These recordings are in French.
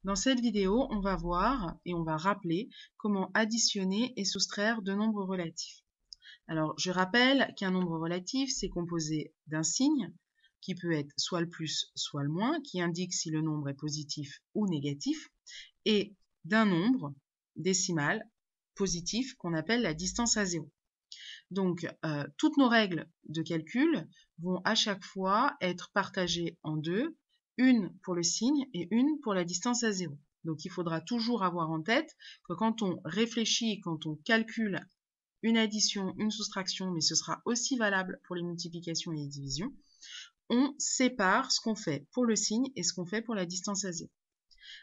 Dans cette vidéo, on va voir et on va rappeler comment additionner et soustraire deux nombres relatifs. Alors, je rappelle qu'un nombre relatif, c'est composé d'un signe, qui peut être soit le plus, soit le moins, qui indique si le nombre est positif ou négatif, et d'un nombre décimal positif qu'on appelle la distance à zéro. Donc, toutes nos règles de calcul vont à chaque fois être partagées en deux, une pour le signe et une pour la distance à zéro. Donc, il faudra toujours avoir en tête que quand on réfléchit, quand on calcule une addition, une soustraction, mais ce sera aussi valable pour les multiplications et les divisions, on sépare ce qu'on fait pour le signe et ce qu'on fait pour la distance à zéro.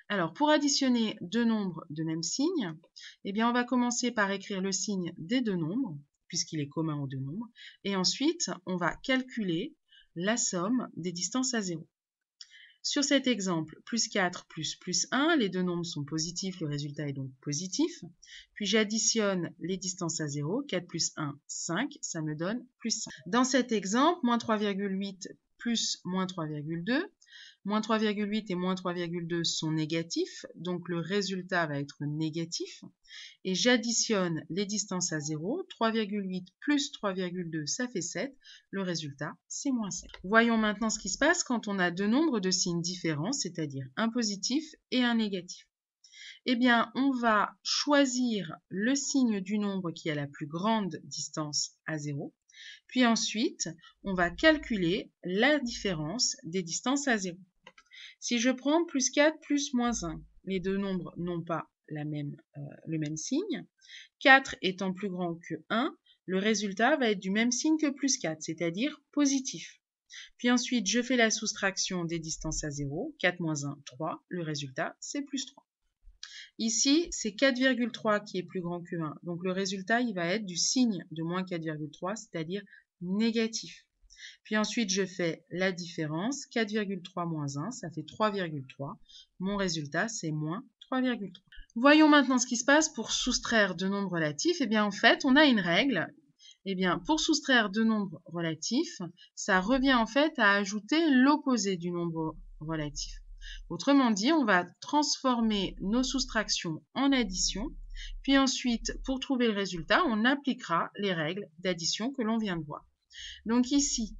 Alors, pour additionner deux nombres de même signe, eh bien, on va commencer par écrire le signe des deux nombres, puisqu'il est commun aux deux nombres, et ensuite, on va calculer la somme des distances à zéro. Sur cet exemple, plus 4 plus 1, les deux nombres sont positifs, le résultat est donc positif. Puis j'additionne les distances à 0, 4 plus 1, 5, ça me donne plus 5. Dans cet exemple, moins 3,8 plus moins 3,2, moins 3,8 et moins 3,2 sont négatifs, donc le résultat va être négatif. Et j'additionne les distances à 0, 3,8 plus 3,2, ça fait 7. Le résultat, c'est moins 7. Voyons maintenant ce qui se passe quand on a deux nombres de signes différents, c'est-à-dire un positif et un négatif. Eh bien, on va choisir le signe du nombre qui a la plus grande distance à 0. Puis ensuite, on va calculer la différence des distances à 0. Si je prends plus 4 plus moins 1, les deux nombres n'ont pas le même signe. 4 étant plus grand que 1, le résultat va être du même signe que plus 4, c'est-à-dire positif. Puis ensuite, je fais la soustraction des distances à 0. 4 moins 1, 3. Le résultat, c'est plus 3. Ici, c'est 4,3 qui est plus grand que 1. Donc le résultat, il va être du signe de moins 4,3, c'est-à-dire négatif. Puis ensuite, je fais la différence. 4,3 moins 1, ça fait 3,3. Mon résultat, c'est moins 3,3. Voyons maintenant ce qui se passe pour soustraire deux nombres relatifs. Eh bien, en fait, on a une règle. Eh bien, pour soustraire deux nombres relatifs, ça revient en fait à ajouter l'opposé du nombre relatif. Autrement dit, on va transformer nos soustractions en addition. Puis ensuite, pour trouver le résultat, on appliquera les règles d'addition que l'on vient de voir. Donc ici,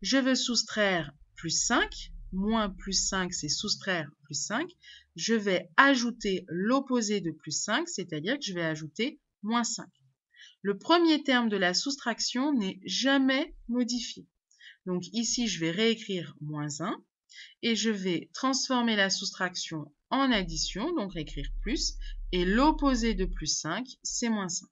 je veux soustraire plus 5, moins plus 5, c'est soustraire plus 5. Je vais ajouter l'opposé de plus 5, c'est-à-dire que je vais ajouter moins 5. Le premier terme de la soustraction n'est jamais modifié. Donc ici, je vais réécrire moins 1 et je vais transformer la soustraction en addition, donc écrire plus, et l'opposé de plus 5, c'est moins 5.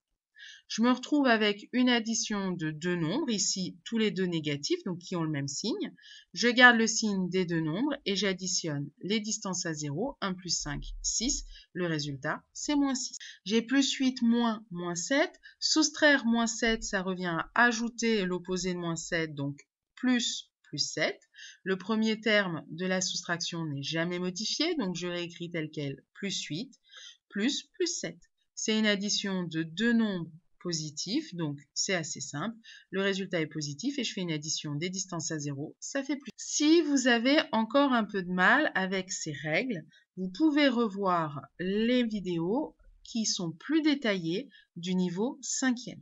Je me retrouve avec une addition de deux nombres, ici tous les deux négatifs, donc qui ont le même signe. Je garde le signe des deux nombres et j'additionne les distances à 0, 1 plus 5, 6. Le résultat, c'est moins 6. J'ai plus 8 moins 7. Soustraire moins 7, ça revient à ajouter l'opposé de moins 7, donc plus 7. Le premier terme de la soustraction n'est jamais modifié, donc je réécris tel quel, plus 8, plus 7. C'est une addition de deux nombres positif, donc c'est assez simple. Le résultat est positif et je fais une addition des distances à 0, ça fait plus. Si vous avez encore un peu de mal avec ces règles, vous pouvez revoir les vidéos qui sont plus détaillées du niveau 5e.